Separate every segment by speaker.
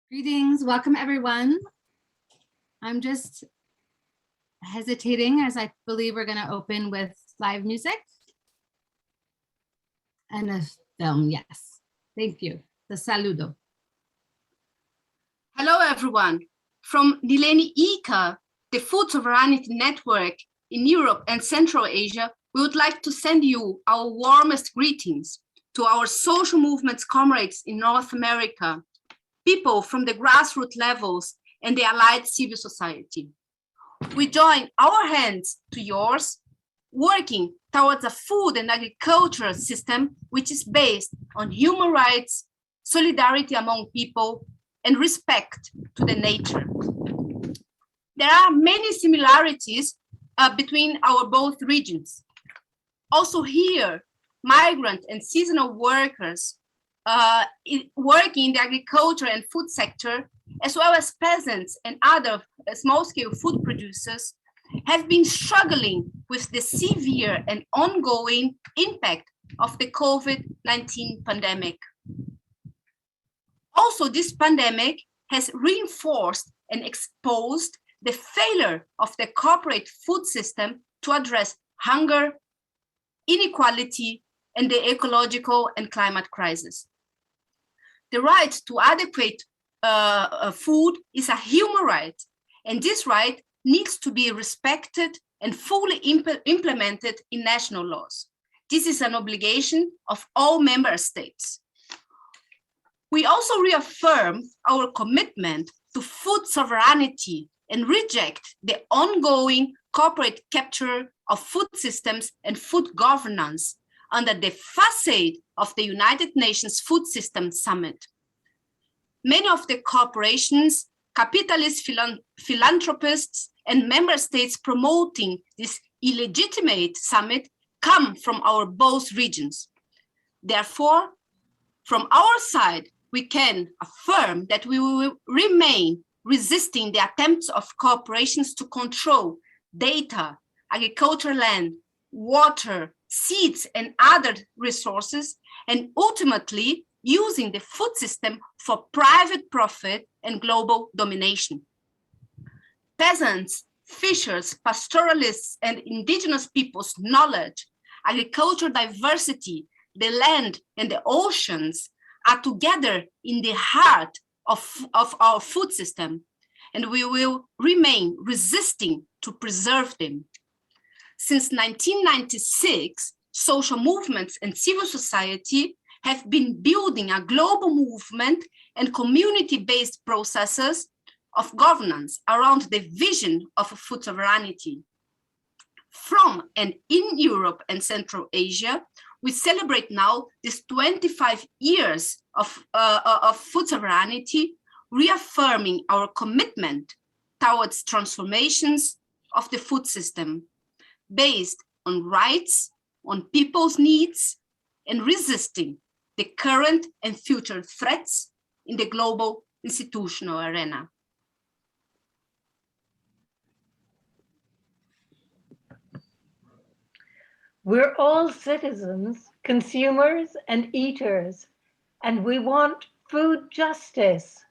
Speaker 1: Greetings, welcome everyone. I'm just hesitating as I believe we're going to open with live music and a film, yes. Thank you. The saludo.
Speaker 2: Hello everyone. From Dileni ICA, the Food Sovereignty Network in Europe and Central Asia, we would like to send you our warmest greetings to our social movements comrades in North America, people from the grassroots levels and the allied civil society. We join our hands to yours, working towards a food and agricultural system which is based on human rights, solidarity among people, and respect to the nature. There are many similarities between our both regions. Also here, migrant and seasonal workers working in the agriculture and food sector, as well as peasants and other small-scale food producers, have been struggling with the severe and ongoing impact of the COVID-19 pandemic. Also, this pandemic has reinforced and exposed the failure of the corporate food system to address hunger, inequality, and the ecological and climate crisis. The right to adequate food is a human right, and this right needs to be respected and fully implemented in national laws. This is an obligation of all member states. We also reaffirm our commitment to food sovereignty and reject the ongoing corporate capture of food systems and food governance under the facade of the United Nations Food System Summit. Many of the corporations, capitalist philanthropists, and member states promoting this illegitimate summit come from our both regions. Therefore, from our side, we can affirm that we will remain resisting the attempts of corporations to control data, agricultural land, water, seeds, and other resources, and ultimately using the food system for private profit and global domination. Peasants, fishers, pastoralists, and indigenous peoples' knowledge, agricultural diversity, the land, and the oceans are together in the heart of our food system, and we will remain resisting to preserve them. Since 1996, social movements and civil society have been building a global movement and community-based processes of governance around the vision of food sovereignty. From and in Europe and Central Asia, we celebrate now this 25 years of food sovereignty, reaffirming our commitment towards transformations of the food system based on rights, on people's needs, and resisting the current and future threats in the global institutional arena.
Speaker 3: We're all citizens, consumers, and eaters, and we want food justice.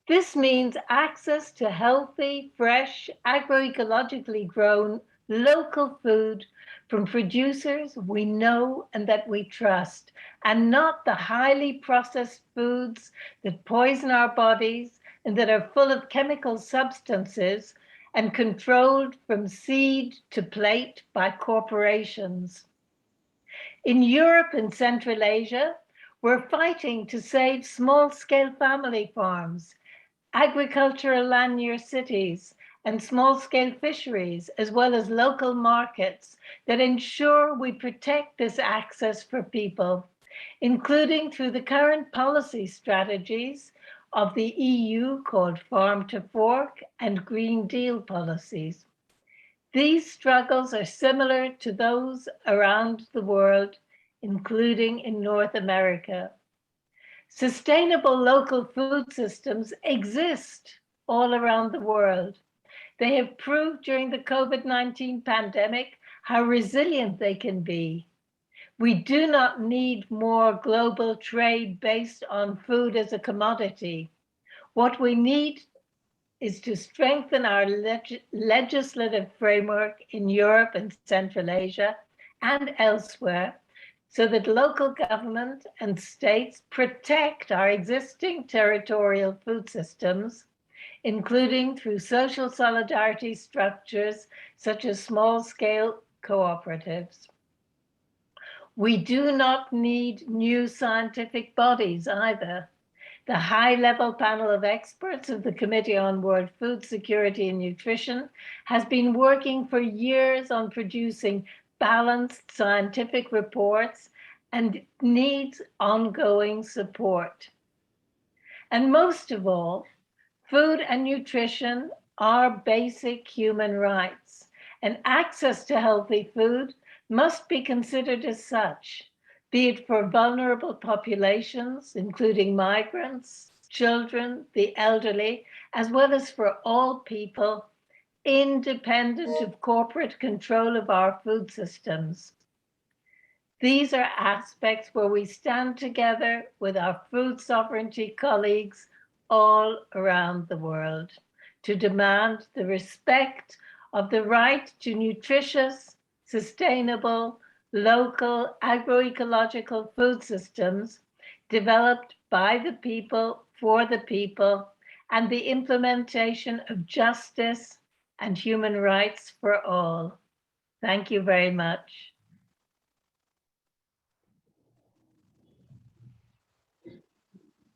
Speaker 3: This means access to healthy, fresh, agroecologically grown, local food from producers we know and that we trust, and not the highly processed foods that poison our bodies and that are full of chemical substances and controlled from seed to plate by corporations. In Europe and Central Asia, we're fighting to save small-scale family farms, agricultural land near cities, and small-scale fisheries, as well as local markets that ensure we protect this access for people, including through the current policy strategies of the EU called Farm to Fork and Green Deal policies. These struggles are similar to those around the world, including in North America. Sustainable local food systems exist all around the world. They have proved during the COVID-19 pandemic how resilient they can be. We do not need more global trade based on food as a commodity. What we need is to strengthen our legislative framework in Europe and Central Asia and elsewhere, so that local government and states protect our existing territorial food systems, including through social solidarity structures such as small-scale cooperatives. We do not need new scientific bodies either. The high-level panel of experts of the Committee on World Food Security and Nutrition has been working for years on producing balanced scientific reports and needs ongoing support. And most of all, food and nutrition are basic human rights, and access to healthy food must be considered as such, be it for vulnerable populations, including migrants, children, the elderly, as well as for all people, independent of corporate control of our food systems. These are aspects where we stand together with our food sovereignty colleagues all around the world to demand the respect of the right to nutritious, sustainable, local agroecological food systems developed by the people for the people, and the implementation of justice and human rights for all. Thank you very much.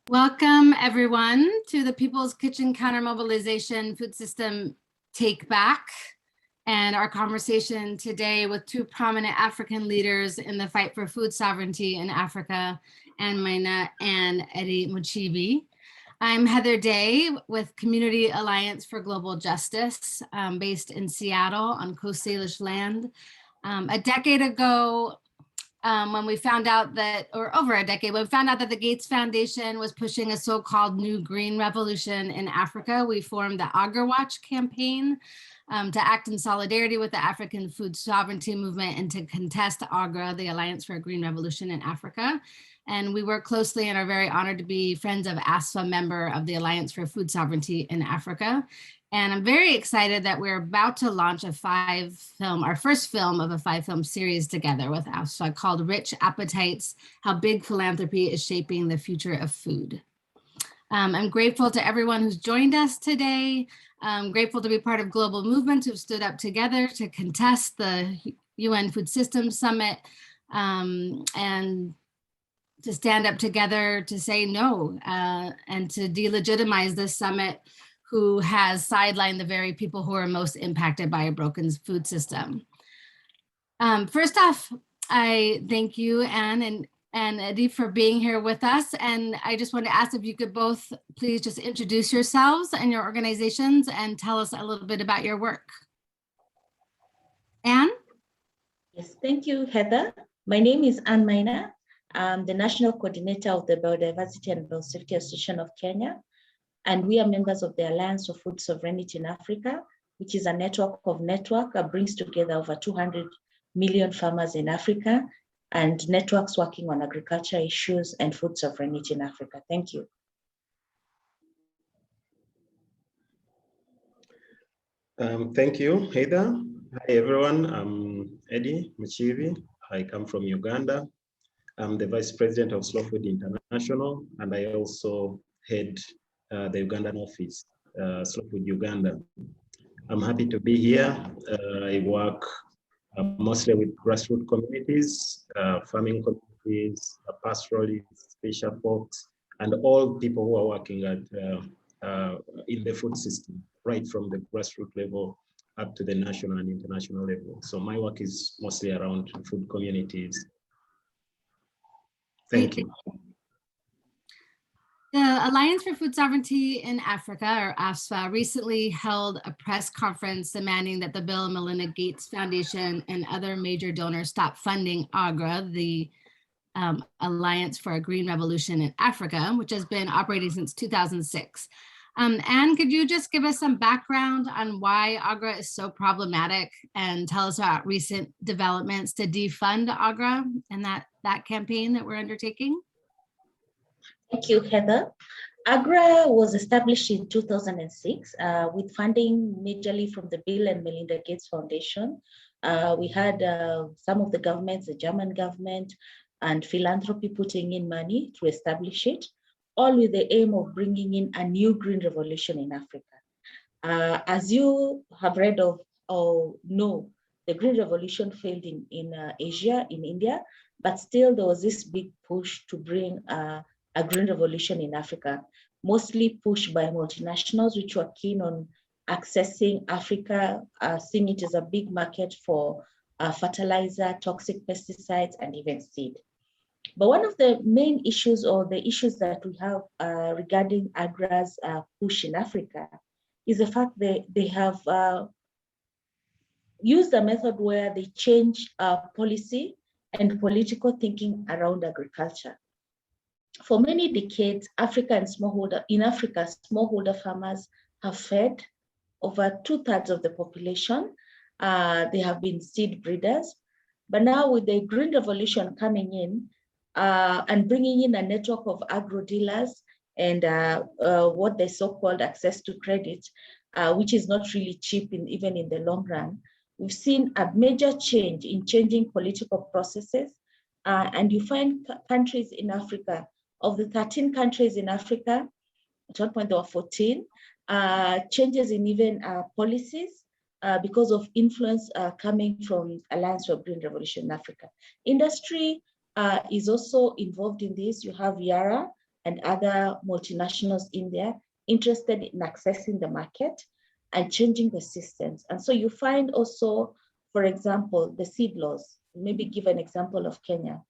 Speaker 1: Welcome everyone to the People's Kitchen Counter-Mobilization Food System Take Back, and our conversation today with two prominent African leaders in the fight for food sovereignty in Africa, and Maina and Edie Mukiibi. I'm Heather Day with Community Alliance for Global Justice, based in Seattle on Coast Salish land. A decade ago, when we found out that, or over a decade, when we found out that the Gates Foundation was pushing a so-called new green revolution in Africa, we formed the Agra Watch campaign to act in solidarity with the African food sovereignty movement and to contest Agra, the Alliance for a Green Revolution in Africa. And we work closely and are very honored to be friends of AFSA, member of the Alliance for Food Sovereignty in Africa. And I'm very excited that we're about to launch our first film of a 5-film series together with AFSA called Rich Appetites: How Big Philanthropy is Shaping the Future of Food. I'm grateful to everyone who's joined us today. I'm grateful to be part of global movements who've stood up together to contest the UN Food Systems Summit, and to stand up together to say no, and to delegitimize this summit, who has sidelined the very people who are most impacted by a broken food system. First off, I thank you, Anne and Edie, for being here with us. And I just want to ask if you could both please just introduce yourselves and your organizations and tell us a little bit about your work. Anne?
Speaker 4: Yes, thank you, Heather. My name is Anne Maina. I'm the National Coordinator of the Biodiversity and Biosafety Association of Kenya. And we are members of the Alliance for Food Sovereignty in Africa, which is a network that brings together over 200 million farmers in Africa and networks working on agriculture issues and food sovereignty in Africa. Thank you.
Speaker 5: Thank you, Heather. Hi, everyone. I'm Edie Mukiibi. I come from Uganda. I'm the Vice President of Slow Food International, and I also head the Ugandan office, Slow Food Uganda. I'm happy to be here. I work mostly with grassroots communities, farming communities, pastoralists, fisher folks, and all people who are working at in the food system, right from the grassroots level up to the national and international level. So my work is mostly around food communities. Thank you.
Speaker 1: The Alliance for Food Sovereignty in Africa, or AFSA, recently held a press conference demanding that the Bill and Melinda Gates Foundation and other major donors stop funding AGRA, the Alliance for a Green Revolution in Africa, which has been operating since 2006. Anne, could you just give us some background on why AGRA is so problematic and tell us about recent developments to defund AGRA and that campaign that we're undertaking?
Speaker 4: Thank you, Heather. AGRA was established in 2006 with funding majorly from the Bill and Melinda Gates Foundation. We had some of the governments, the German government and philanthropy putting in money to establish it, all with the aim of bringing in a new green revolution in Africa. As you have read of or know, the green revolution failed in Asia, in India, but still there was this big push to bring a green revolution in Africa, mostly pushed by multinationals, which were keen on accessing Africa, seeing it as a big market for fertilizer, toxic pesticides, and even seed. But one of the main issues or the issues that we have regarding AGRA's push in Africa is the fact that they have used a method where they change policy and political thinking around agriculture. For many decades, in Africa, smallholder farmers have fed over 2/3 of the population. They have been seed breeders. But now with the green revolution coming in and bringing in a network of agro dealers and what they so-called access to credit, which is not really cheap even in the long run, we've seen a major change in changing political processes. And you find countries in Africa, of the 13 countries in Africa, at one point there were 14, changes in even policies because of influence coming from Alliance for Green Revolution in Africa. Industry is also involved in this. You have Yara and other multinationals in there interested in accessing the market and changing the systems. And so you find also, for example, the seed laws. Maybe give an example of Kenya.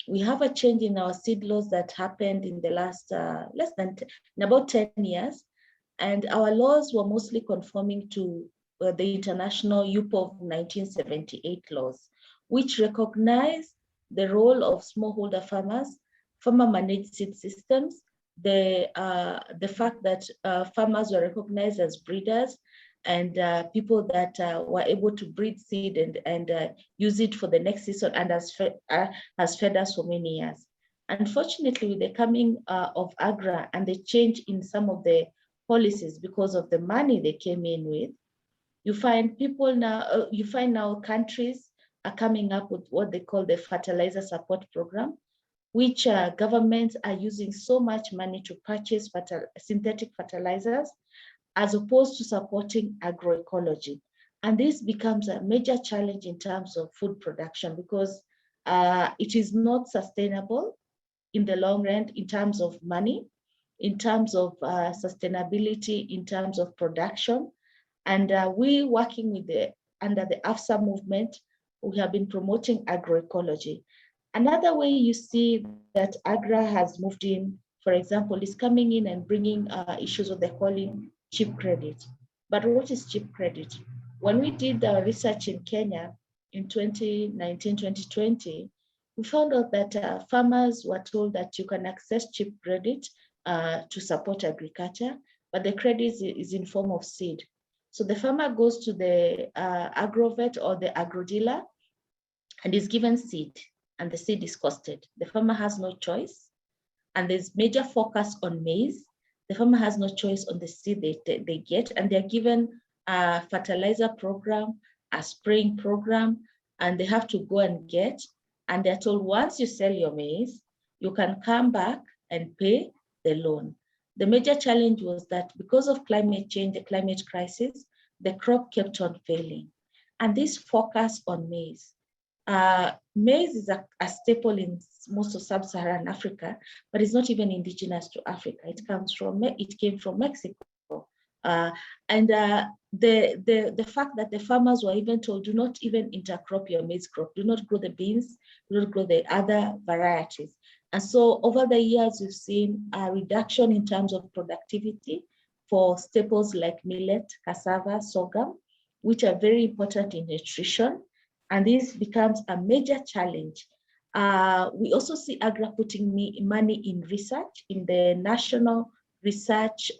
Speaker 4: We have a change in our seed laws that happened in the last in about 10 years. And our laws were mostly conforming to the international UPOV 1978 laws, which recognize the role of smallholder farmers, farmer-managed seed systems, the fact that farmers were recognized as breeders and people that were able to breed seed and use it for the next season, and has fed us for many years. Unfortunately, with the coming of AGRA and the change in some of the policies because of the money they came in with, you find now countries are coming up with what they call the fertilizer support program, which governments are using so much money to purchase synthetic fertilizers as opposed to supporting agroecology. And this becomes a major challenge in terms of food production because it is not sustainable in the long run in terms of money, in terms of sustainability, in terms of production. And we working with under the AFSA movement, we have been promoting agroecology. Another way you see that AGRA has moved in, for example, is coming in and bringing issues of the calling cheap credit. But what is cheap credit? When we did our research in Kenya in 2019, 2020, we found out that farmers were told that you can access cheap credit to support agriculture, but the credit is in form of seed. So the farmer goes to the agrovet or the agro dealer and is given seed, and the seed is costed. The farmer has no choice, and there's major focus on maize. The farmer has no choice on the seed they get, and they're given a fertilizer program, a spraying program, and they have to go and get, and they're told once you sell your maize, you can come back and pay the loan. The major challenge was that because of climate change, the climate crisis, the crop kept on failing. And this focus on maize. Maize is a staple in most of sub-Saharan Africa, but it's not even indigenous to Africa. It came from Mexico. And the fact that the farmers were even told, do not even intercrop your maize crop, do not grow the beans, do not grow the other varieties. And so over the years, we've seen a reduction in terms of productivity for staples like millet, cassava, sorghum, which are very important in nutrition. And this becomes a major challenge. We also see AGRA putting money in research, in the national research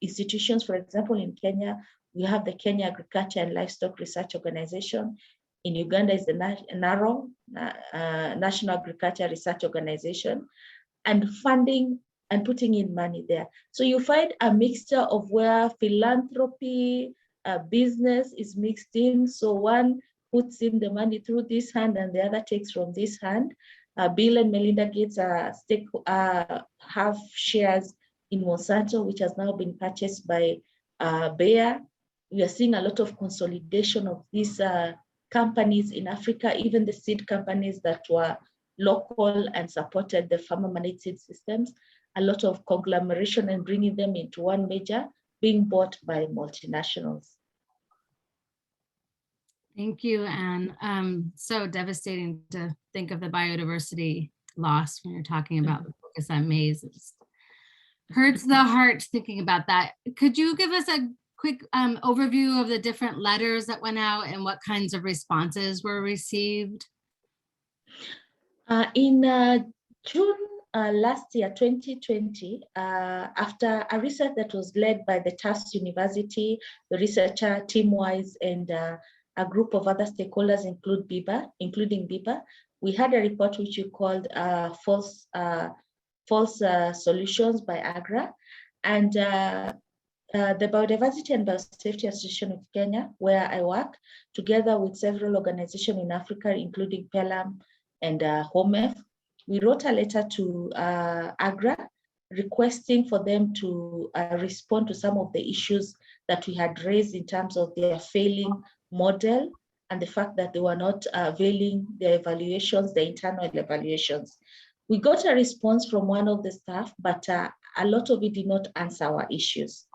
Speaker 4: institutions. For example, in Kenya, we have the Kenya Agriculture and Livestock Research Organization. In Uganda is the NARO, National Agriculture Research Organization, and funding and putting in money there. So you find a mixture of where philanthropy, business is mixed in. So one puts in the money through this hand and the other takes from this hand. Bill and Melinda Gates have shares in Monsanto, which has now been purchased by Bayer. We are seeing a lot of consolidation of these companies in Africa, even the seed companies that were local and supported the farmer managed seed systems, a lot of conglomeration and bringing them into one major, being bought by multinationals.
Speaker 1: Thank you, Anne. So devastating to think of the biodiversity loss when you're talking about the focus on maize. It hurts the heart thinking about that. Could you give us a quick overview of the different letters that went out and what kinds of responses were received?
Speaker 4: In June last year, 2020, after a research that was led by the Tufts University, the researcher team-wise, and a group of other stakeholders including BIBA, we had a report which we called False Solutions by AGRA. And the Biodiversity and Biosafety Association of Kenya, where I work, together with several organizations in Africa, including PELAM and HOMEF, we wrote a letter to AGRA requesting for them to respond to some of the issues that we had raised in terms of their failing model and the fact that they were not availing their evaluations, the internal evaluations. We got a response from one of the staff, but a lot of it did not answer our issues.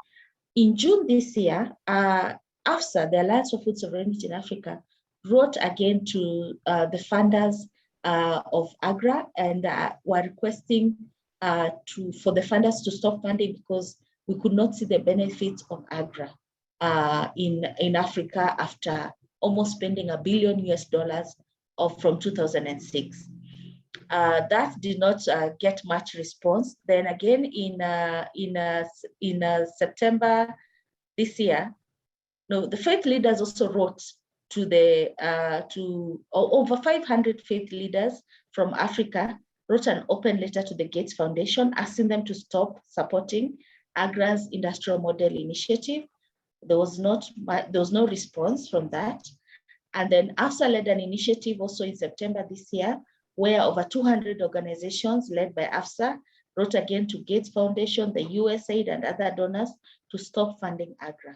Speaker 4: In June this year, AFSA, the Alliance for Food Sovereignty in Africa, wrote again to the funders of AGRA and were requesting for the funders to stop funding because we could not see the benefits of AGRA in Africa after almost spending $1 billion from 2006. That did not get much response. Then again, in September this year, the faith leaders also wrote to over 500 faith leaders from Africa, wrote an open letter to the Gates Foundation asking them to stop supporting AGRA's industrial model initiative. There was no response from that. And then AFSA led an initiative also in September this year, where over 200 organizations led by AFSA wrote again to Gates Foundation, the USAID and other donors to stop funding AGRA.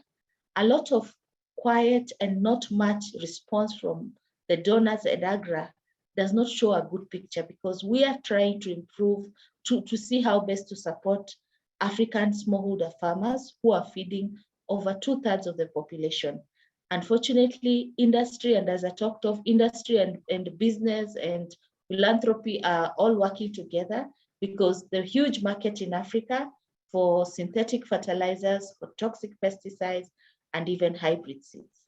Speaker 4: A lot of quiet and not much response from the donors at AGRA does not show a good picture, because we are trying to improve, to see how best to support African smallholder farmers who are feeding over 2/3 of the population. Unfortunately, industry, and as I talked of, industry and business and philanthropy are all working together, because the huge market in Africa for synthetic fertilizers, for toxic pesticides, and even hybrid seeds.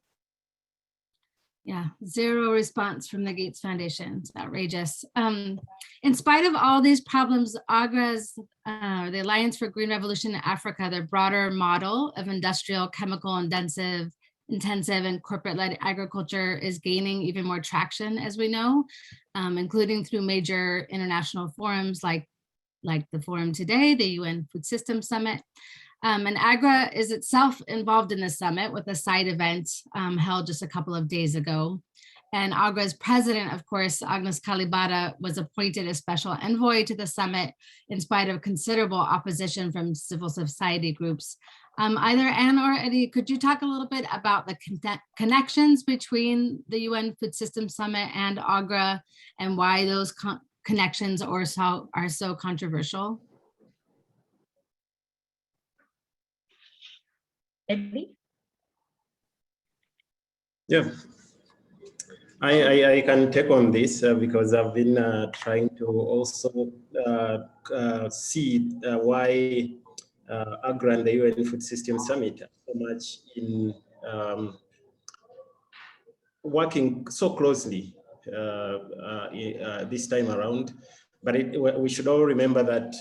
Speaker 1: Yeah, zero response from the Gates Foundation. It's outrageous. In spite of all these problems, AGRA's, the Alliance for Green Revolution in Africa, their broader model of industrial, chemical intensive and corporate-led agriculture is gaining even more traction, as we know, including through major international forums like the forum today, the UN Food Systems Summit. And AGRA is itself involved in the summit with a side event held just a couple of days ago. And AGRA's president, of course, Agnes Kalibata, was appointed as special envoy to the summit in spite of considerable opposition from civil society groups. Either Anne or Edie, could you talk a little bit about the connections between the UN Food Systems Summit and AGRA and why those connections are so controversial?
Speaker 4: Edie?
Speaker 5: Yeah, I can take on this because I've been trying to also see why AGRA and the UN Food Systems Summit are so much in working so closely this time around. But we should all remember that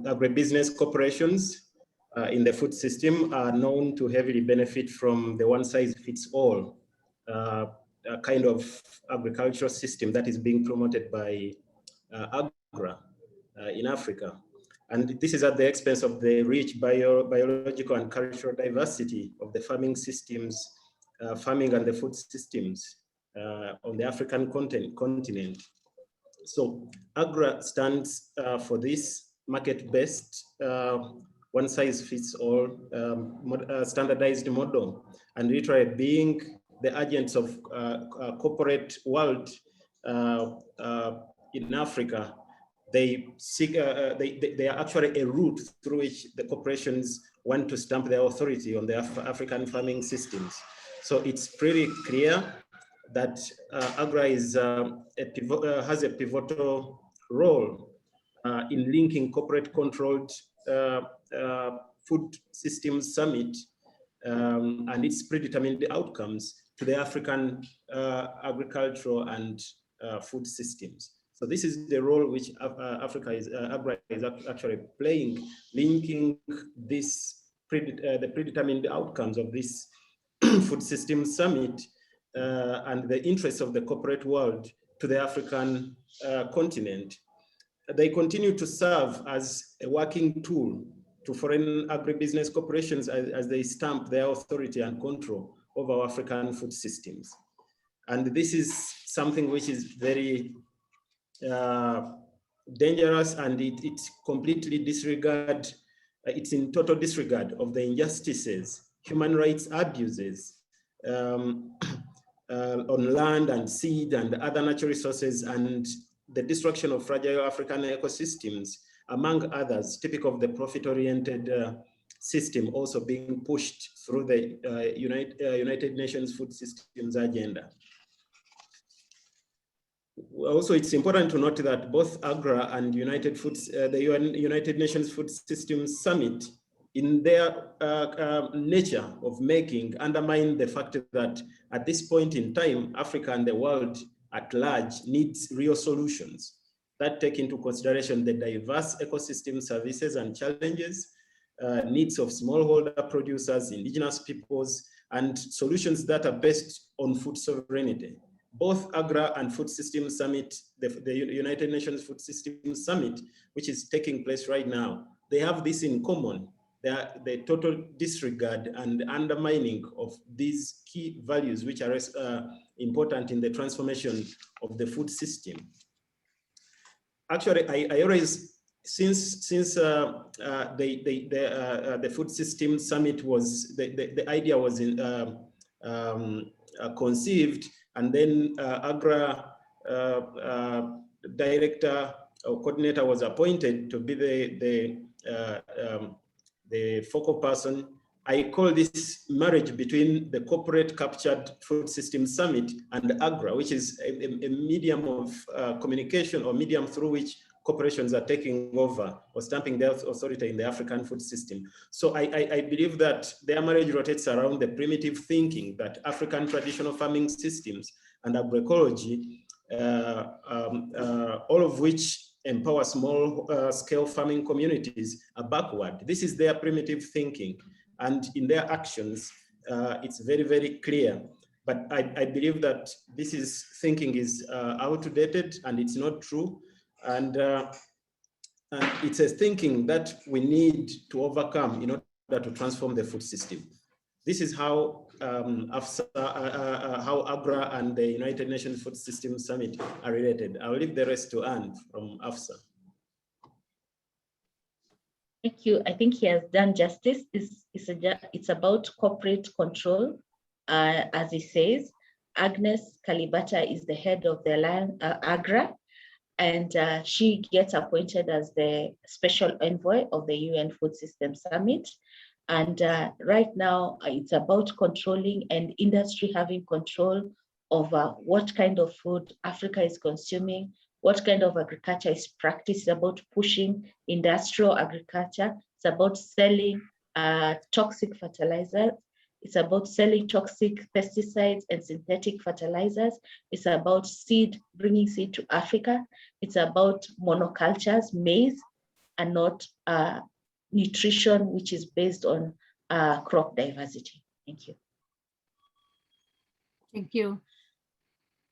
Speaker 5: agribusiness corporations in the food system are known to heavily benefit from the one-size-fits-all kind of agricultural system that is being promoted by AGRA in Africa. And this is at the expense of the rich biological and cultural diversity of the farming systems, farming and the food systems on the African continent. So AGRA stands for this market-based, one-size-fits-all standardized model, and literally being the agents of corporate world in Africa. They seek, they are actually a route through which the corporations want to stamp their authority on the African farming systems. So it's pretty clear that AGRA is, has a pivotal role in linking corporate-controlled food systems summit and its predetermined outcomes to the African agricultural and food systems. So this is the role which AGRA is actually playing, linking this the predetermined outcomes of this food system summit and the interests of the corporate world to the African continent. They continue to serve as a working tool to foreign agribusiness corporations as they stamp their authority and control over African food systems. And this is something which is very dangerous, and it completely disregard, it's in total disregard of the injustices, human rights abuses on land and seed and other natural resources, and the destruction of fragile African ecosystems, among others, typical of the profit-oriented system also being pushed through the United Nations Food Systems Agenda. Also, it's important to note that both AGRA and the United Nations Food Systems Summit, in their nature of making, undermine the fact that at this point in time, Africa and the world at large needs real solutions that take into consideration the diverse ecosystem services and challenges, needs of smallholder producers, indigenous peoples, and solutions that are based on food sovereignty. Both AGRA and Food Systems Summit, the United Nations Food Systems Summit, which is taking place right now, they have this in common. The total disregard and undermining of these key values, which are important in the transformation of the food system. Actually, I always, since the Food Systems Summit was, the idea was conceived, and then AGRA director or coordinator was appointed to be the focal person. I call this marriage between the corporate captured food system summit and AGRA, which is a medium of communication or medium through which corporations are taking over or stamping their authority in the African food system. So I believe that their marriage rotates around the primitive thinking that African traditional farming systems and agroecology, all of which empower small scale farming communities, are backward. This is their primitive thinking. And in their actions, it's very, very clear. But I believe that this thinking is outdated and it's not true. And it's a thinking that we need to overcome in order to transform the food system. This is how AFSA, how AGRA and the United Nations Food Systems Summit are related. I'll leave the rest to Anne from AFSA.
Speaker 4: Thank you. I think he has done justice. It's about corporate control, as he says. Agnes Kalibata is the head of the AGRA, and she gets appointed as the special envoy of the UN Food Systems Summit. And right now, it's about controlling and industry having control over what kind of food Africa is consuming, what kind of agriculture is practiced. It's about pushing industrial agriculture. It's about selling toxic fertilizers. It's about selling toxic pesticides and synthetic fertilizers. It's about bringing seed to Africa. It's about monocultures, maize, and not nutrition, which is based on crop diversity. Thank you.
Speaker 1: Thank you.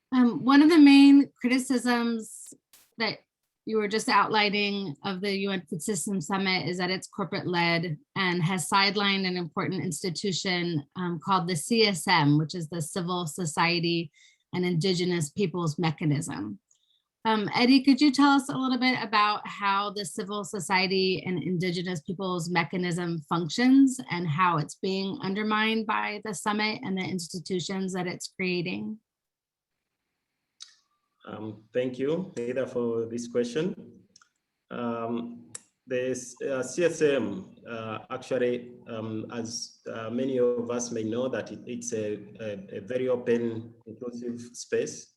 Speaker 1: One of the main criticisms that you were just outlining of the UN Food System Summit is that it's corporate led and has sidelined an important institution called the CSM, which is the Civil Society and Indigenous Peoples Mechanism. Edie, could you tell us a little bit about how the Civil Society and Indigenous Peoples Mechanism functions and how it's being undermined by the summit and the institutions that it's creating?
Speaker 5: Thank you, Ada, for this question. The CSM actually, as many of us may know, that it's a very open, inclusive space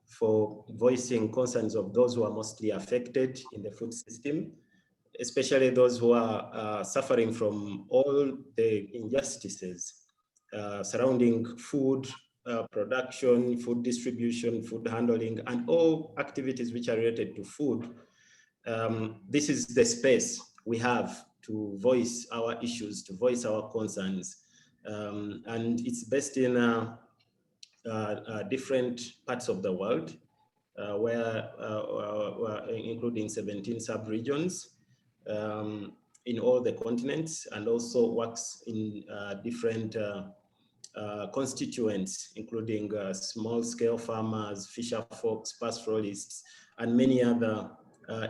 Speaker 5: for voicing concerns of those who are mostly affected in the food system, especially those who are suffering from all the injustices surrounding food production, food distribution, food handling, and all activities which are related to food. This is the space we have to voice our issues, to voice our concerns. And it's based in different parts of the world, including 17 sub-regions in all the continents, and also works in different constituents, including small-scale farmers, fisher folks, pastoralists, and many other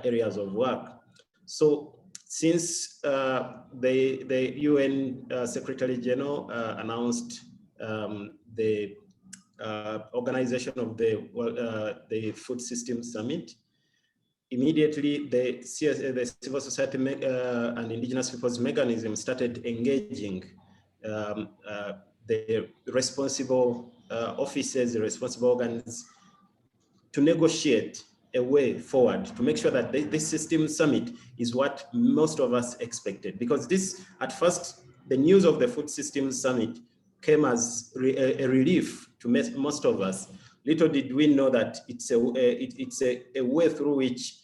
Speaker 5: areas of work. So since the UN Secretary General announced the organization of the Food System Summit, immediately the Civil Society and Indigenous Peoples Mechanism started engaging the responsible offices, the responsible organs, to negotiate a way forward, to make sure that this system summit is what most of us expected. Because this, at first, the news of the Food System Summit came as a relief to most of us. Little did we know that it's a way through which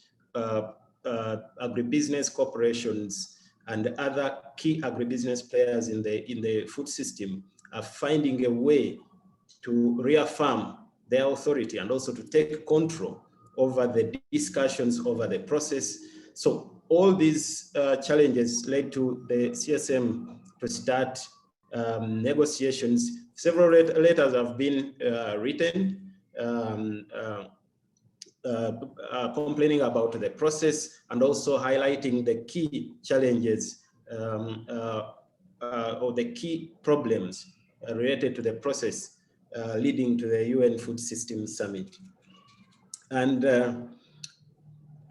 Speaker 5: agribusiness corporations and other key agribusiness players in the food system are finding a way to reaffirm their authority and also to take control over the discussions, over the process. So all these challenges led to the CSM to start negotiations. Several letters have been written complaining about the process and also highlighting the key challenges or the key problems related to the process leading to the UN Food System Summit. And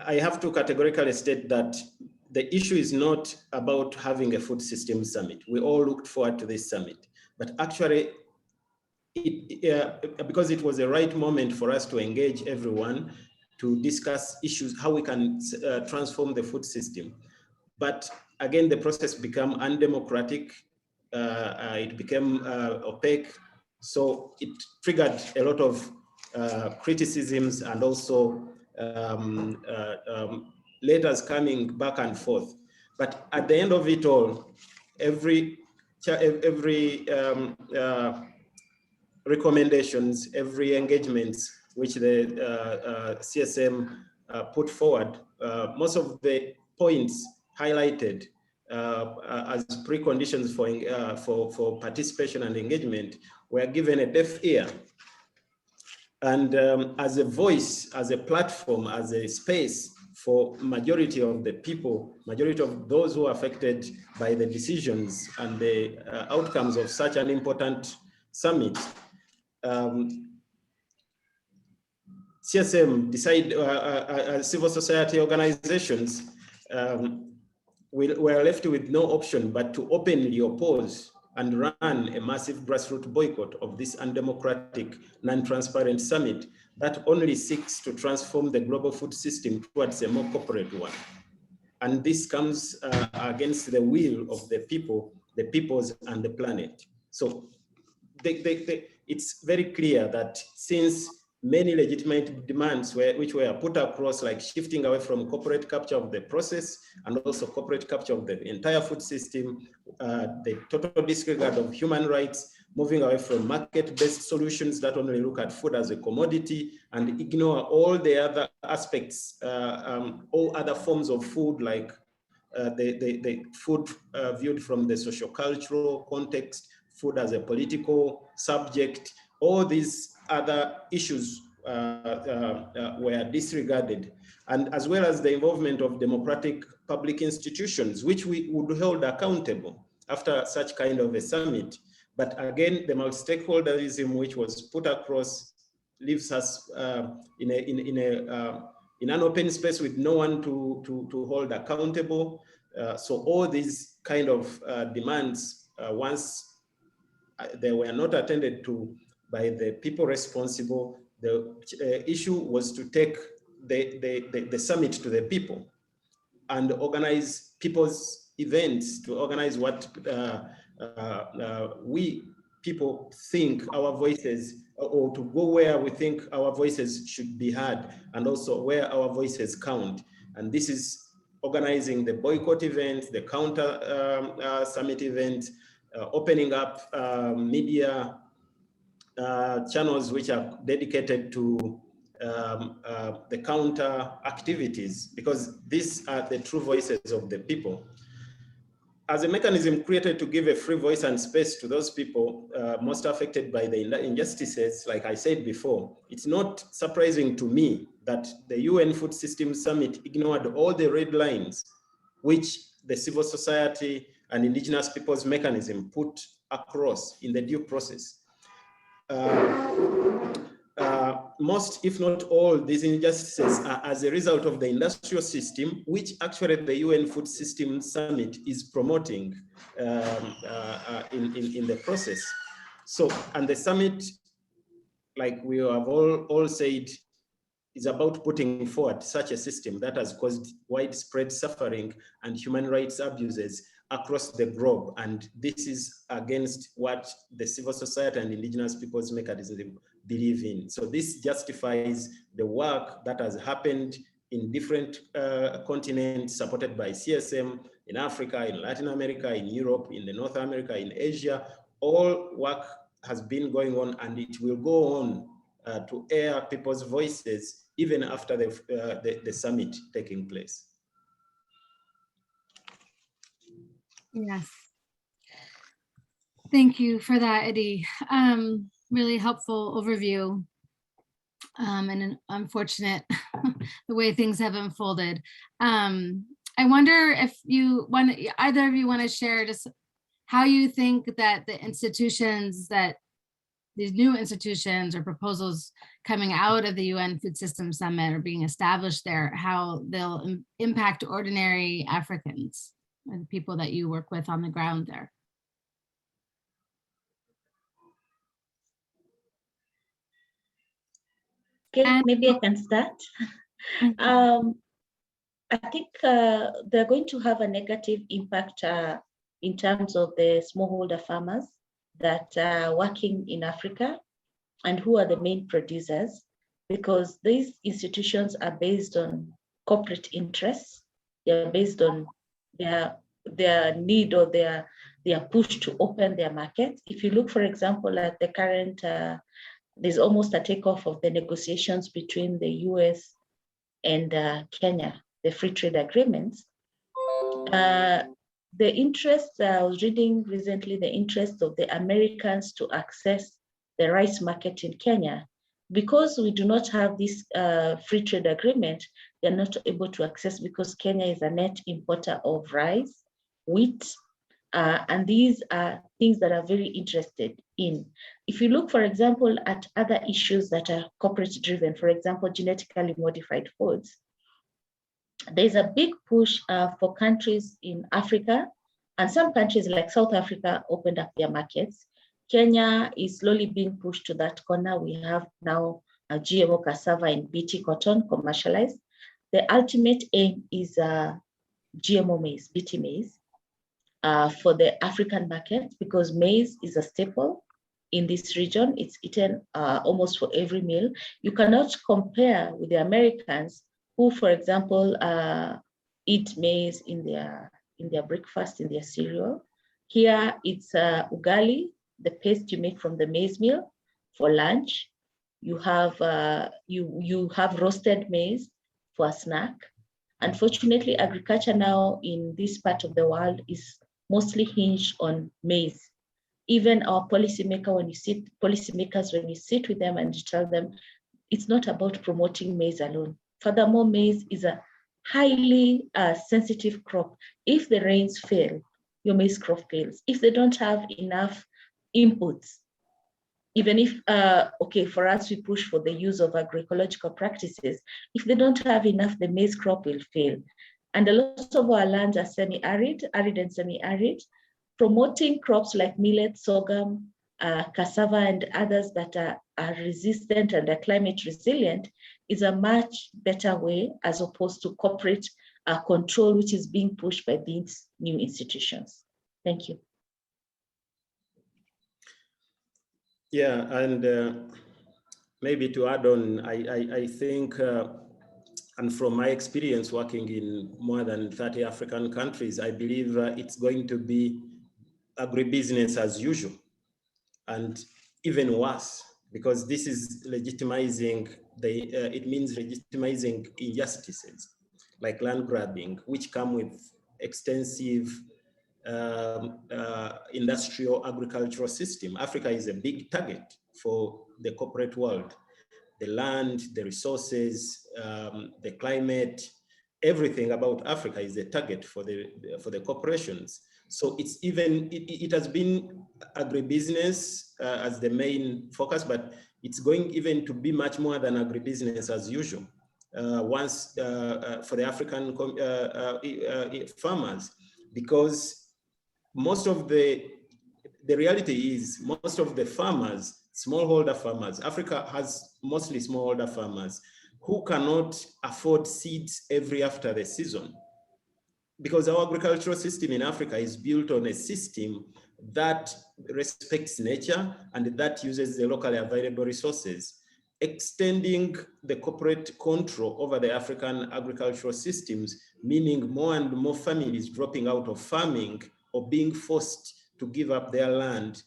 Speaker 5: I have to categorically state that the issue is not about having a food system summit. We all looked forward to this summit, but actually, because it was the right moment for us to engage everyone to discuss issues, how we can transform the food system. But again, the process became undemocratic. It became opaque. So it triggered a lot of criticisms and also letters coming back and forth. But at the end of it all, every recommendations, every engagement which the CSM put forward, most of the points highlighted as preconditions for participation and engagement were given a deaf ear. And as a voice, as a platform, as a space for majority of the people, majority of those who are affected by the decisions and the outcomes of such an important summit, CSM decided, civil society organizations were left with no option but to openly oppose and run a massive grassroots boycott of this undemocratic, non-transparent summit that only seeks to transform the global food system towards a more corporate one. And this comes against the will of the people, the peoples, and the planet. So it's very clear that since many legitimate demands which were put across, like shifting away from corporate capture of the process and also corporate capture of the entire food system, the total disregard of human rights, moving away from market-based solutions that only look at food as a commodity and ignore all the other aspects, all other forms of food, like the food viewed from the socio-cultural context, food as a political subject. All these other issues were disregarded, and as well as the involvement of democratic public institutions, which we would hold accountable after such kind of a summit. But again, the multi-stakeholderism which was put across leaves us in an open space with no one to hold accountable. So all these kind of demands, once they were not attended to by the people responsible, the issue was to take the summit to the people and organize people's events, to organize what we people think our voices, or to go where we think our voices should be heard, and also where our voices count. And this is organizing the boycott events, the counter summit events, opening up media channels which are dedicated to the counter activities, because these are the true voices of the people. As a mechanism created to give a free voice and space to those people most affected by the injustices, like I said before, it's not surprising to me that the UN Food System Summit ignored all the red lines which the civil society and indigenous peoples mechanism put across in the due process. Most, if not all, these injustices are as a result of the industrial system, which actually the UN Food System Summit is promoting in the process. So, and the summit, like we have all said, is about putting forward such a system that has caused widespread suffering and human rights abuses across the globe. And this is against what the civil society and indigenous peoples mechanism believe in. So this justifies the work that has happened in different continents supported by CSM, in Africa, in Latin America, in Europe, in the North America, in Asia. All work has been going on, and it will go on to air people's voices even after the summit taking place.
Speaker 1: Yes. Thank you for that, Edie. Really helpful overview, and unfortunate the way things have unfolded. I wonder if either of you want to share just how you think that the institutions, that these new institutions or proposals coming out of the UN Food System Summit or being established there, how they'll impact ordinary Africans and people that you work with on the ground there.
Speaker 4: Okay, maybe I can start. I think they're going to have a negative impact in terms of the smallholder farmers that are working in Africa and who are the main producers, because these institutions are based on corporate interests. They're based on their need or their push to open their markets. If you look, for example, at the current, there's almost a takeoff of the negotiations between the US and Kenya, the free trade agreements. The interest, I was reading recently, the interest of the Americans to access the rice market in Kenya. Because we do not have this free trade agreement, they're not able to access, because Kenya is a net importer of rice, wheat, and these are things that are very interested in. If you look, for example, at other issues that are corporate driven, for example, genetically modified foods, there's a big push for countries in Africa, and some countries like South Africa opened up their markets. Kenya is slowly being pushed to that corner. We have now a GMO cassava and BT cotton commercialized. The ultimate aim is GMO maize, BT maize, for the African market, because maize is a staple in this region. It's eaten almost for every meal. You cannot compare with the Americans, who, for example, eat maize in their breakfast, in their cereal. Here it's ugali, the paste you make from the maize meal for lunch. You have you have roasted maize for a snack. Unfortunately, agriculture now in this part of the world is mostly hinged on maize. Even our policymakers, when you sit with them and you tell them, it's not about promoting maize alone. Furthermore, maize is a highly sensitive crop. If the rains fail, your maize crop fails. If they don't have enough inputs, even if, okay, for us, we push for the use of agroecological practices. If they don't have enough, the maize crop will fail. And a lot of our lands are semi-arid, arid and semi-arid. Promoting crops like millet, sorghum, cassava, and others that are resistant and are climate resilient is a much better way as opposed to corporate control, which is being pushed by these new institutions. Thank you.
Speaker 5: Yeah, and maybe to add on, I think, and from my experience working in more than 30 African countries, I believe it's going to be agribusiness as usual, and even worse, because this is legitimizing it means legitimizing injustices like land grabbing, which come with extensive industrial agricultural system. Africa is a big target for the corporate world. The land, the resources, the climate, everything about Africa is a target for the corporations. So it's even, it has been agribusiness as the main focus, but it's going even to be much more than agribusiness as usual. Once for the African farmers, because most of the reality is most of the farmers, smallholder farmers, Africa has mostly smallholder farmers who cannot afford seeds every after the season, because our agricultural system in Africa is built on a system that respects nature and that uses the locally available resources. Extending the corporate control over the African agricultural systems, meaning more and more families dropping out of farming or being forced to give up their land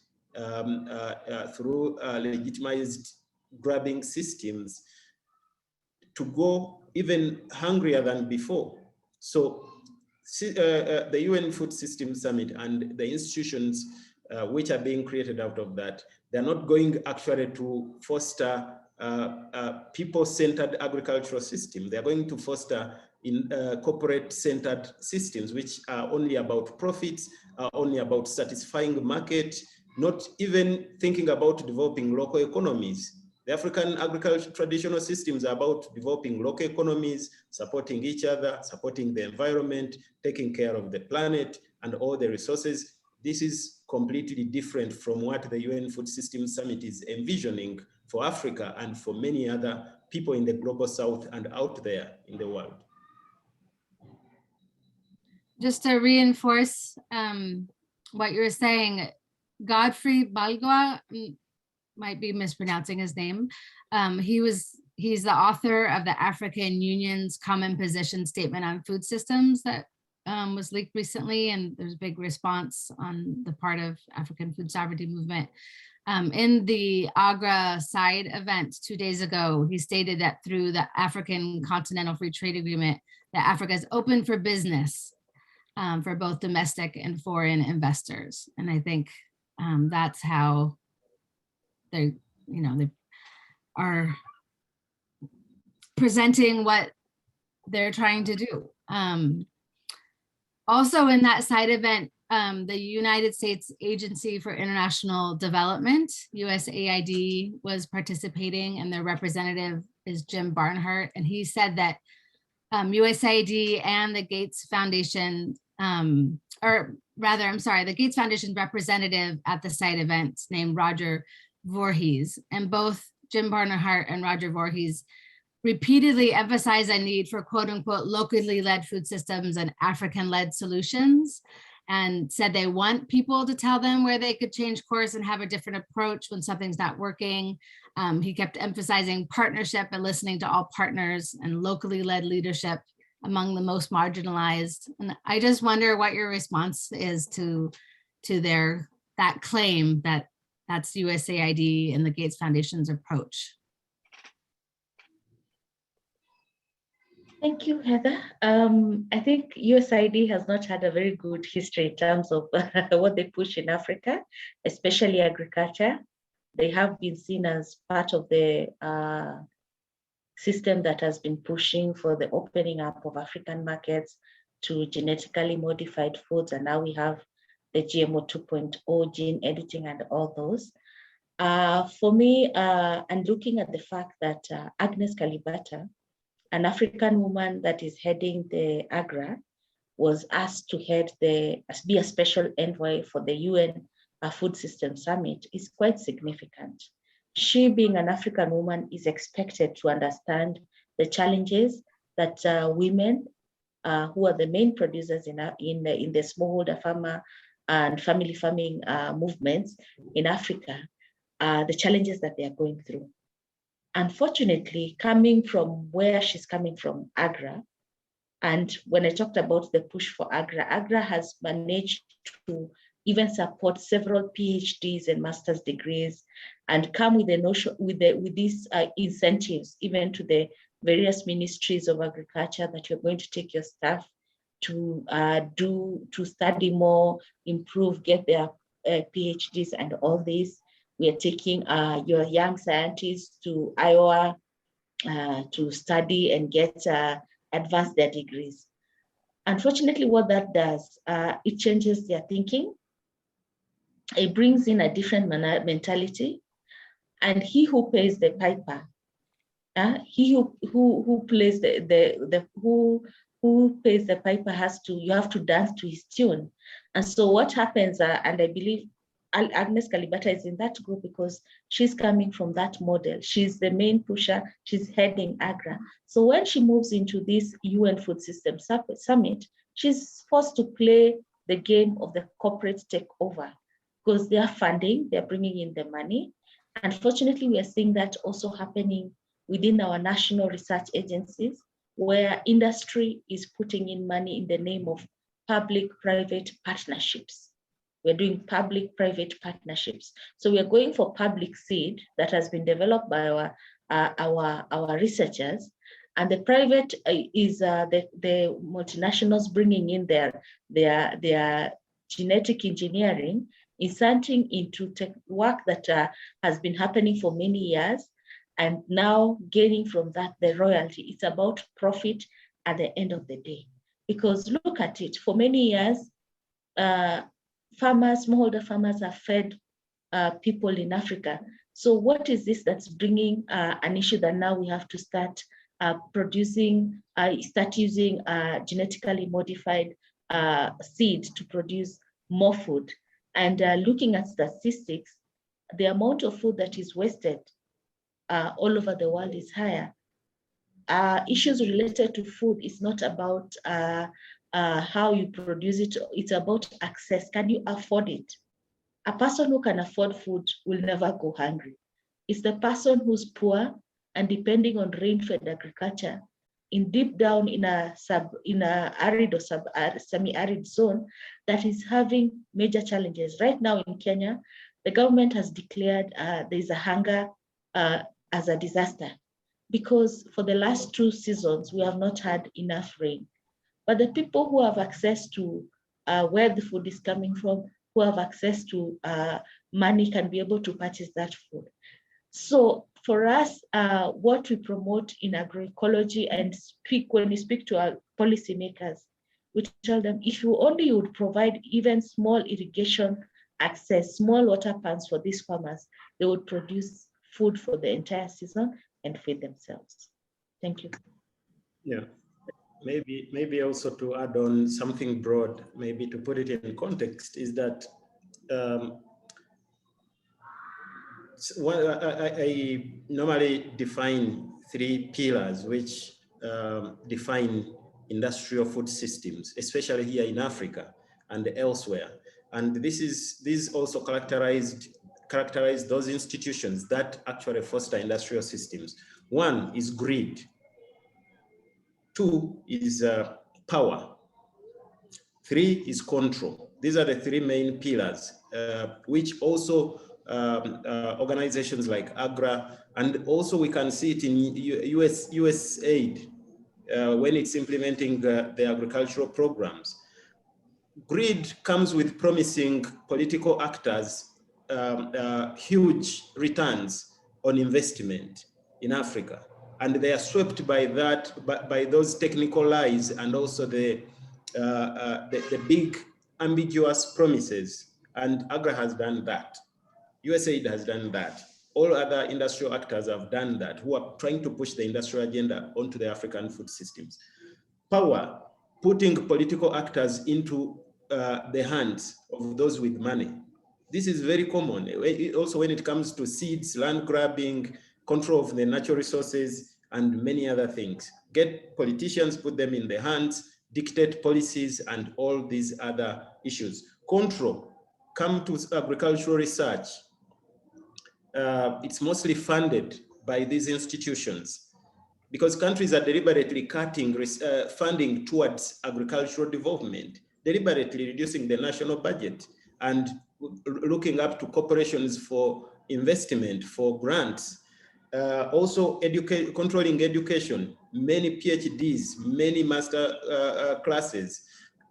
Speaker 5: through legitimized grabbing systems, to go even hungrier than before. So the UN Food System Summit and the institutions which are being created out of that, they're not going actually to foster people-centered agricultural system. They're going to foster in corporate-centered systems, which are only about profits, are only about satisfying the market, not even thinking about developing local economies. The African agriculture traditional systems are about developing local economies, supporting each other, supporting the environment, taking care of the planet and all the resources. This is completely different from what the UN Food System Summit is envisioning for Africa and for many other people in the global south and out there in the world.
Speaker 1: Just to reinforce what you're saying, Godfrey Balgoa, might be mispronouncing his name. He's the author of the African Union's Common Position Statement on Food Systems that was leaked recently, and there's a big response on the part of African food sovereignty movement. In the Agra side event 2 days ago, he stated that through the African Continental Free Trade Agreement, that Africa is open for business for both domestic and foreign investors. And I think that's how they are presenting what they're trying to do. Also in that side event, the United States Agency for International Development, USAID, was participating, and their representative is Jim Barnhart. And he said that USAID and the Gates Foundation, the Gates Foundation's representative at the site event named Roger Voorhees, and both Jim Barnhart and Roger Voorhees repeatedly emphasize a need for quote unquote locally led food systems and African led solutions, and said they want people to tell them where they could change course and have a different approach when something's not working. He kept emphasizing partnership and listening to all partners and locally led leadership among the most marginalized. And I just wonder what your response is to that claim that That's USAID and the Gates Foundation's approach.
Speaker 4: Thank you, Heather. I think USAID has not had a very good history in terms of what they push in Africa, especially agriculture. They have been seen as part of the system that has been pushing for the opening up of African markets to genetically modified foods. And now we have the GMO 2.0 gene editing and all those. For me, and looking at the fact that Agnes Kalibata, an African woman that is heading the AGRA, was asked to be a special envoy for the UN Food System Summit is quite significant. She, being an African woman, is expected to understand the challenges that women who are the main producers in the smallholder farmer and family farming movements in Africa, the challenges that they are going through. Unfortunately, coming from where she's coming from, AGRA, and when I talked about the push for AGRA, AGRA has managed to even support several PhDs and master's degrees, and come with the notion with these incentives, even to the various ministries of agriculture, that you're going to take your staff to study more, improve, get their PhDs and all this. We are taking your young scientists to Iowa to study and get advance their degrees. Unfortunately, what that does, it changes their thinking. It brings in a different mentality, and he who pays the piper, he who plays who pays the piper you have to dance to his tune. And so what happens, and I believe Agnes Kalibata is in that group because she's coming from that model. She's the main pusher, she's heading AGRA. So when she moves into this UN Food System Summit, she's forced to play the game of the corporate takeover, because they are funding, they're bringing in the money. Unfortunately, we are seeing that also happening within our national research agencies, where industry is putting in money in the name of public-private partnerships. We're doing public-private partnerships. So we are going for public seed that has been developed by our researchers, and the private is the multinationals bringing in their genetic engineering, inserting into work that has been happening for many years, and now gaining from that the royalty. It's about profit at the end of the day. Because look at it, for many years, smallholder farmers have fed people in Africa. So what is this that's bringing an issue that now we have to start using genetically modified seed to produce more food? And looking at statistics, the amount of food that is wasted all over the world is higher. Issues related to food is not about how you produce it, it's about access. Can you afford it? A person who can afford food will never go hungry. It's the person who's poor and depending on rain-fed agriculture in deep down in a arid or semi-arid zone that is having major challenges. Right now in Kenya, the government has declared there's a hunger as a disaster, because for the last 2 seasons, we have not had enough rain. But the people who have access to where the food is coming from, who have access to money, can be able to purchase that food. So for us, what we promote in agroecology and when we speak to our policymakers, we tell them, if you only would provide even small irrigation access, small water pans for these farmers, they would produce food for the entire season and feed themselves. Thank you.
Speaker 5: Yeah, maybe also to add on something broad, maybe to put it in context, is that I normally define 3 pillars which define industrial food systems, especially here in Africa and elsewhere. And these also characterize those institutions that actually foster industrial systems. 1 is greed. 2 is power. 3 is control. These are the 3 main pillars, which also organizations like AGRA, and also we can see it in USAID when it's implementing the agricultural programs. Greed comes with promising political actors huge returns on investment in Africa, and they are swept by that, by those technical lies, and also the big ambiguous promises. And AGRA has done that. USAID has done that. All other industrial actors have done that, who are trying to push the industrial agenda onto the African food systems. Power, putting political actors into the hands of those with money. This is very common. Also, when it comes to seeds, land grabbing, control of the natural resources, and many other things. Get politicians, put them in their hands, dictate policies, and all these other issues. Control, come to agricultural research. It's mostly funded by these institutions, because countries are deliberately cutting funding towards agricultural development, deliberately reducing the national budget, and looking up to corporations for investment, for grants. Also, controlling education. Many PhDs, many master classes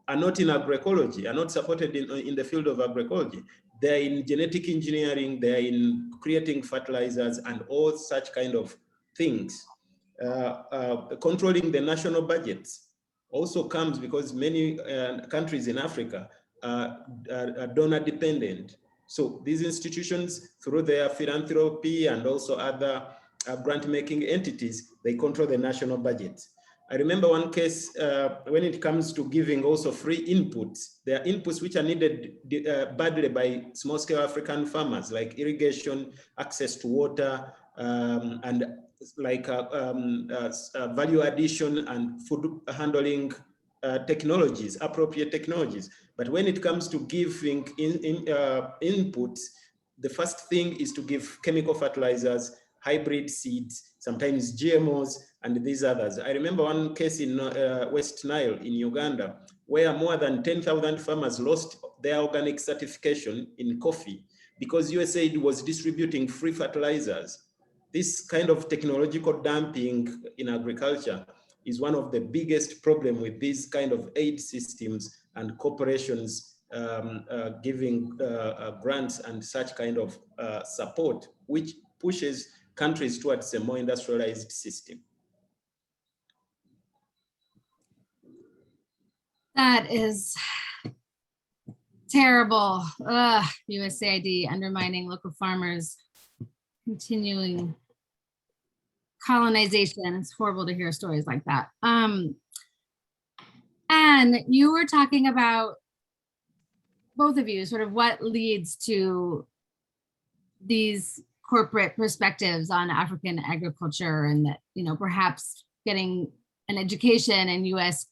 Speaker 5: are not in agroecology, are not supported in the field of agroecology. They're in genetic engineering, they're in creating fertilizers and all such kind of things. Controlling the national budgets also comes because many countries in Africa are donor dependent. So these institutions, through their philanthropy and also other grant-making entities, they control the national budgets. I remember one case when it comes to giving also free inputs. There are inputs which are needed badly by small-scale African farmers, like irrigation, access to water, and like value addition and food handling technologies, appropriate technologies. But when it comes to giving inputs, the first thing is to give chemical fertilizers, hybrid seeds, sometimes GMOs, and these others. I remember one case in West Nile in Uganda, where more than 10,000 farmers lost their organic certification in coffee because USAID was distributing free fertilizers. This kind of technological dumping in agriculture is one of the biggest problems with these kind of aid systems and corporations giving grants and such kind of support, which pushes countries towards a more industrialized system.
Speaker 1: That is terrible. USAID undermining local farmers, continuing colonization. It's horrible to hear stories like that. And you were talking about, both of you, sort of what leads to these corporate perspectives on African agriculture, and that, you know, perhaps getting an education in US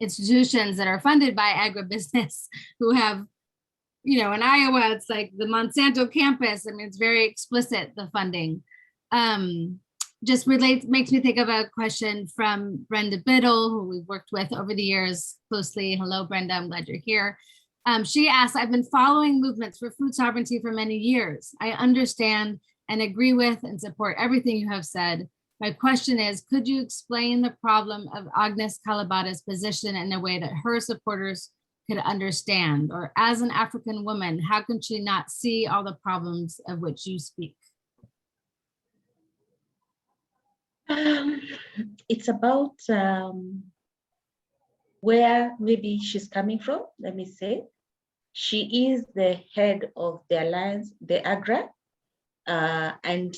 Speaker 1: institutions that are funded by agribusiness, who have, you know, in Iowa, it's like the Monsanto campus. I mean, it's very explicit, the funding. Just makes me think of a question from Brenda Biddle, who we've worked with over the years closely. Hello, Brenda, I'm glad you're here. She asked, I've been following movements for food sovereignty for many years. I understand and agree with and support everything you have said. My question is, could you explain the problem of Agnes Kalibata's position in a way that her supporters could understand? Or as an African woman, how can she not see all the problems of which you speak?
Speaker 4: It's about where maybe she's coming from, let me say. She is the head of the alliance, the AGRA, and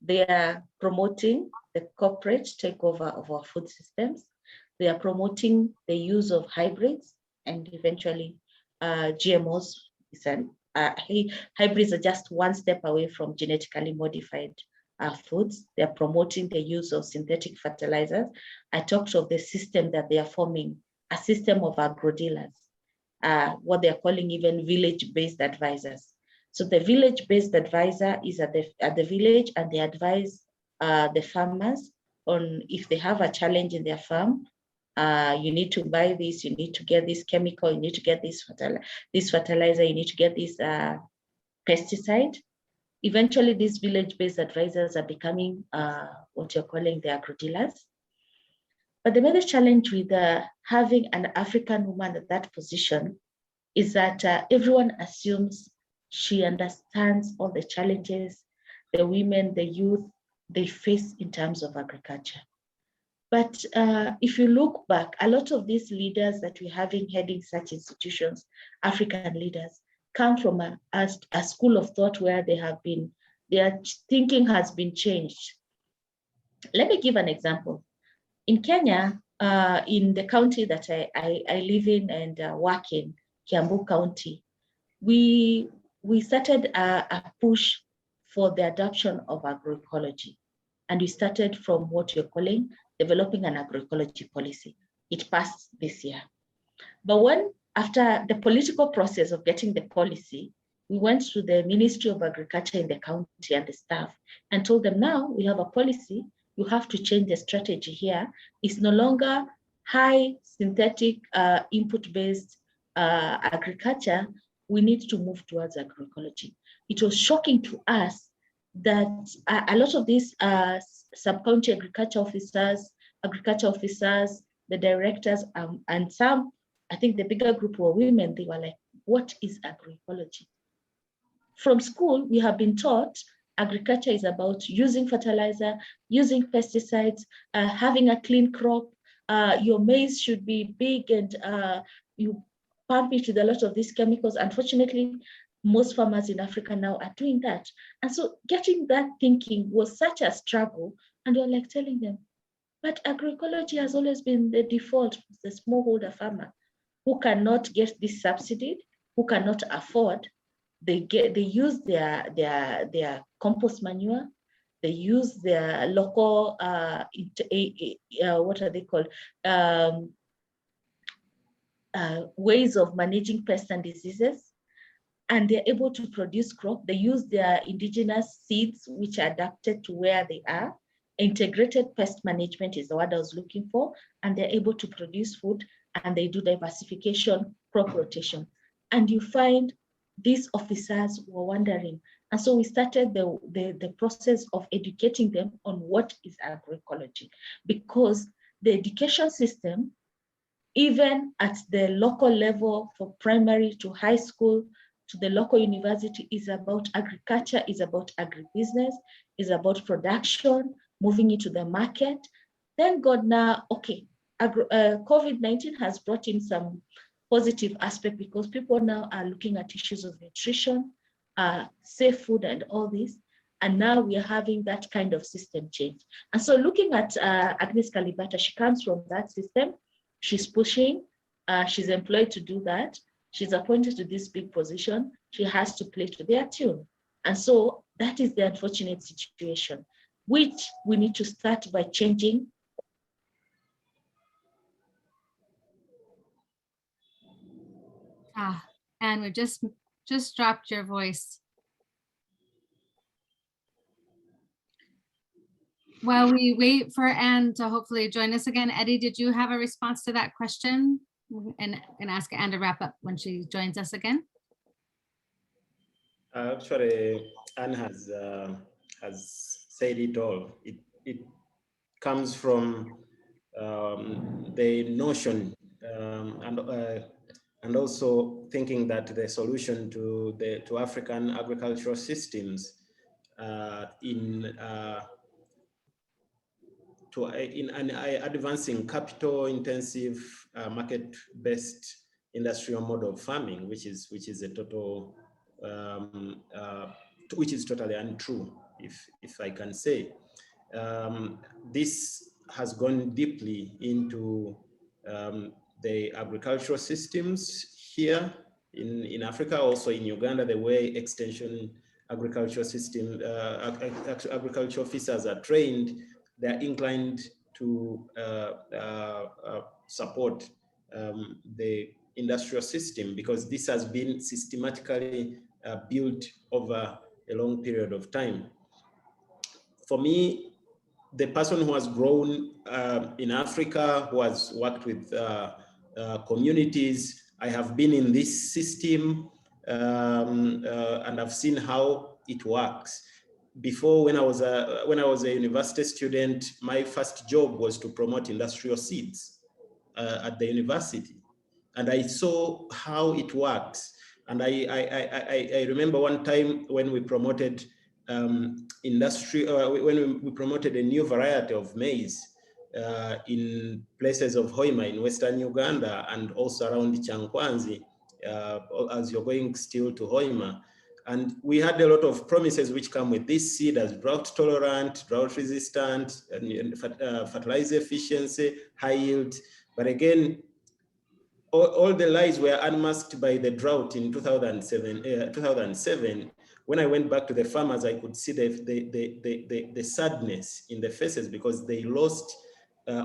Speaker 4: they are promoting the corporate takeover of our food systems. They are promoting the use of hybrids and eventually GMOs. Hybrids are just one step away from genetically modified foods. They are promoting the use of synthetic fertilizers. I talked of the system that they are forming, a system of agro-dealers, what they are calling even village-based advisors. So the village-based advisor is at the village, and they advise the farmers on if they have a challenge in their farm. You need to buy this, you need to get this chemical, you need to get this fertilizer, you need to get this pesticide. Eventually, these village-based advisors are becoming what you're calling the agro-dealers. But the major challenge with having an African woman at that position is that everyone assumes she understands all the challenges the women, the youth, they face in terms of agriculture. But if you look back, a lot of these leaders that we're having heading such institutions, African leaders, come from a school of thought where their thinking has been changed. Let me give an example. In Kenya, in the county that I live in and work in, Kiambu County, we started a push for the adoption of agroecology. And we started from what you're calling developing an agroecology policy. It passed this year. But after the political process of getting the policy, we went to the Ministry of Agriculture in the county and the staff and told them, now we have a policy, you have to change the strategy here. It's no longer high synthetic input-based agriculture. We need to move towards agroecology. It was shocking to us that a lot of these sub-county agriculture officers, the directors, and some, I think the bigger group were women, they were like, what is agroecology? From school, we have been taught agriculture is about using fertilizer, using pesticides, having a clean crop. Your maize should be big and you pump it with a lot of these chemicals. Unfortunately, most farmers in Africa now are doing that. And so getting that thinking was such a struggle. And we're like telling them, but agroecology has always been the default, the smallholder farmer who cannot get this subsidy, who cannot afford. They use their compost manure, they use their local what are they called, ways of managing pests and diseases, and they're able to produce crop. They use their indigenous seeds, which are adapted to where they are. Integrated pest management is the word I was looking for, and they're able to produce food, and they do diversification, crop rotation. And you find these officers were wondering. And so we started the process of educating them on what is agroecology, because the education system, even at the local level for primary to high school, to the local university, is about agriculture, is about agribusiness, is about production, moving into the market. Thank God now, okay, COVID-19 has brought in some positive aspect because people now are looking at issues of nutrition, safe food and all this. And now we are having that kind of system change. And so looking at Agnes Kalibata, she comes from that system. She's pushing, she's employed to do that. She's appointed to this big position. She has to play to their tune. And so that is the unfortunate situation, which we need to start by changing.
Speaker 1: And we just dropped your voice. While we wait for Anne to hopefully join us again, Eddie, did you have a response to that question? And ask Anne to wrap up when she joins us again.
Speaker 5: Actually, Anne has said it all. It comes from the notion and also thinking that the solution to African agricultural systems in an advancing capital-intensive, market-based industrial model of farming, which is a total, which is totally untrue, if I can say. This has gone deeply into the agricultural systems here in Africa, also in Uganda, the way extension agricultural system, agricultural officers are trained. They're inclined to support the industrial system because this has been systematically built over a long period of time. For me, the person who has grown in Africa, who has worked with communities, I have been in this system and I've seen how it works. Before, when I was a university student, my first job was to promote industrial seeds at the university, and I saw how it works. And I remember one time when we promoted when we promoted a new variety of maize in places of Hoima in Western Uganda and also around Chankwanzi, as you're going still to Hoima. And we had a lot of promises which come with this seed as drought tolerant, drought resistant, and fertilizer efficiency, high yield. But again, all the lies were unmasked by the drought in 2007. When I went back to the farmers, I could see the sadness in the faces because they lost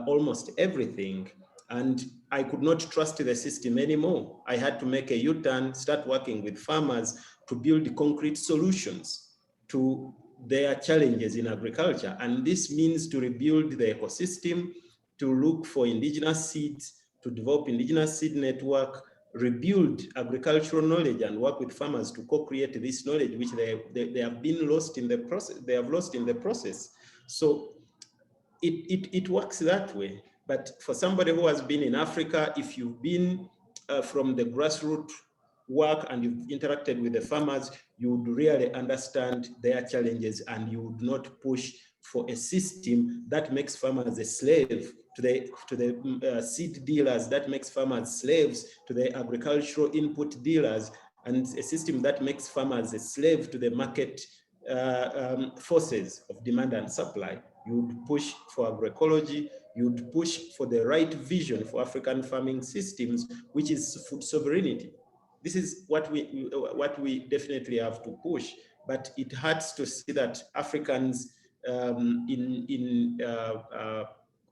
Speaker 5: almost everything. And I could not trust the system anymore. I had to make a U-turn, start working with farmers to build concrete solutions to their challenges in agriculture. And this means to rebuild the ecosystem, to look for indigenous seeds, to develop indigenous seed network, rebuild agricultural knowledge and work with farmers to co-create this knowledge which they have been lost in the process. They have lost in the process. So it works that way. But for somebody who has been in Africa, if you've been from the grassroots work and you've interacted with the farmers, you would really understand their challenges and you would not push for a system that makes farmers a slave to the seed dealers, that makes farmers slaves to the agricultural input dealers, and a system that makes farmers a slave to the market forces of demand and supply. You would push for agroecology, you would push for the right vision for African farming systems, which is food sovereignty. This is what we definitely have to push, but it hurts to see that Africans in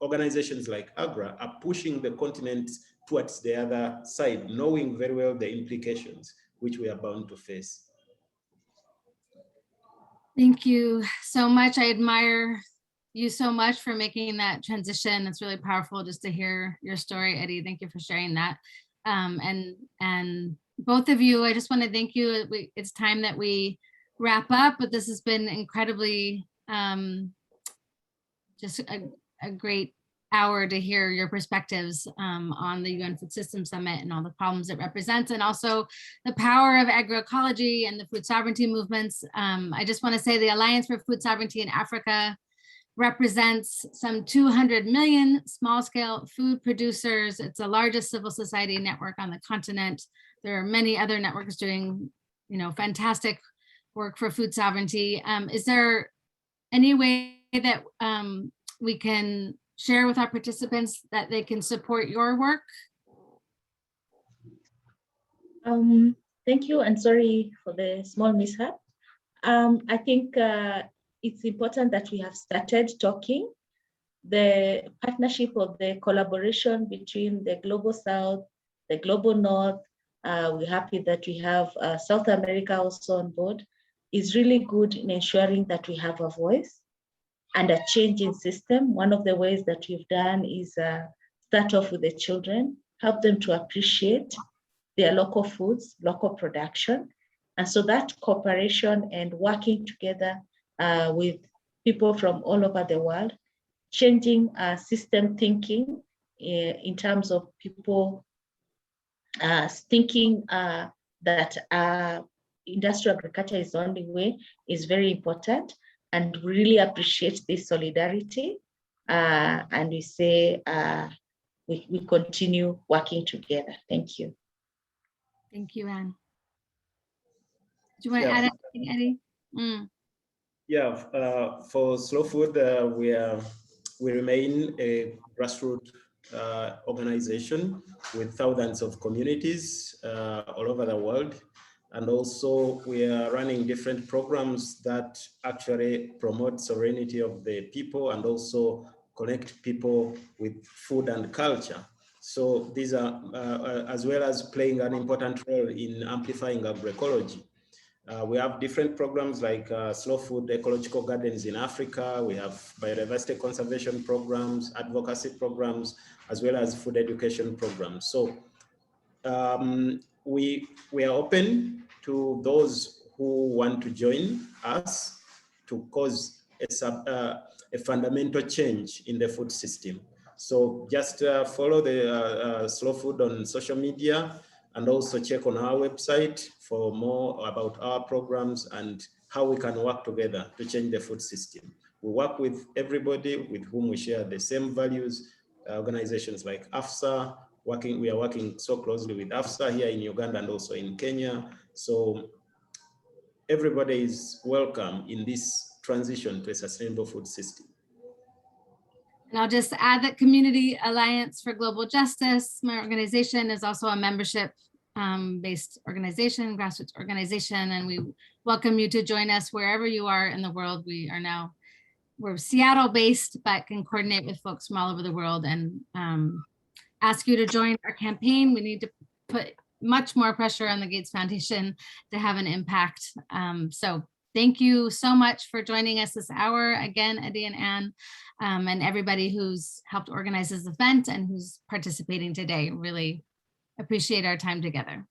Speaker 5: organizations like AGRA are pushing the continent towards the other side, knowing very well the implications which we are bound to face.
Speaker 1: Thank you so much. I admire you so much for making that transition. It's really powerful just to hear your story, Edie. Thank you for sharing that. And both of you, I just want to thank you. It's time that we wrap up, but this has been incredibly just a great hour to hear your perspectives on the UN Food System Summit and all the problems it represents, and also the power of agroecology and the food sovereignty movements. I just want to say the Alliance for Food Sovereignty in Africa represents some 200 million small-scale food producers. It's the largest civil society network on the continent. There are many other networks doing, fantastic work for food sovereignty. Is there any way that we can share with our participants that they can support your work?
Speaker 4: Thank you, and sorry for the small mishap. I think it's important that we have started talking. The partnership or the collaboration between the Global South, the Global North, we're happy that we have South America also on board, is really good in ensuring that we have a voice and a changing system. One of the ways that we've done is start off with the children, help them to appreciate their local foods, local production. And so that cooperation and working together with people from all over the world, changing system thinking in terms of people thinking that industrial agriculture is the only way is very important. And we really appreciate this solidarity. And we say we continue working together. Thank you.
Speaker 1: Thank you, Anne. Do you want to add anything, Edie?
Speaker 5: Yeah, for Slow Food, we remain a grassroots organization with thousands of communities all over the world. And also we are running different programs that actually promote sovereignty of the people and also connect people with food and culture. So these are, as well as playing an important role in amplifying agroecology. We have different programs like Slow Food Ecological Gardens in Africa. We have biodiversity conservation programs, advocacy programs, as well as food education programs. So we are open to those who want to join us to cause a fundamental change in the food system. So just follow the Slow Food on social media, and also check on our website for more about our programs and how we can work together to change the food system. We work with everybody with whom we share the same values, organizations like AFSA, we are working so closely with AFSA here in Uganda and also in Kenya. So everybody is welcome in this transition to a sustainable food system.
Speaker 1: And I'll just add that Community Alliance for Global Justice, my organization, is also a membership based organization, grassroots organization, and we welcome you to join us wherever you are in the world. We're Seattle based, but can coordinate with folks from all over the world, and ask you to join our campaign. We need to put much more pressure on the Gates Foundation to have an impact. So thank you so much for joining us this hour. Again, Edie and Anne, and everybody who's helped organize this event and who's participating today. Really appreciate our time together.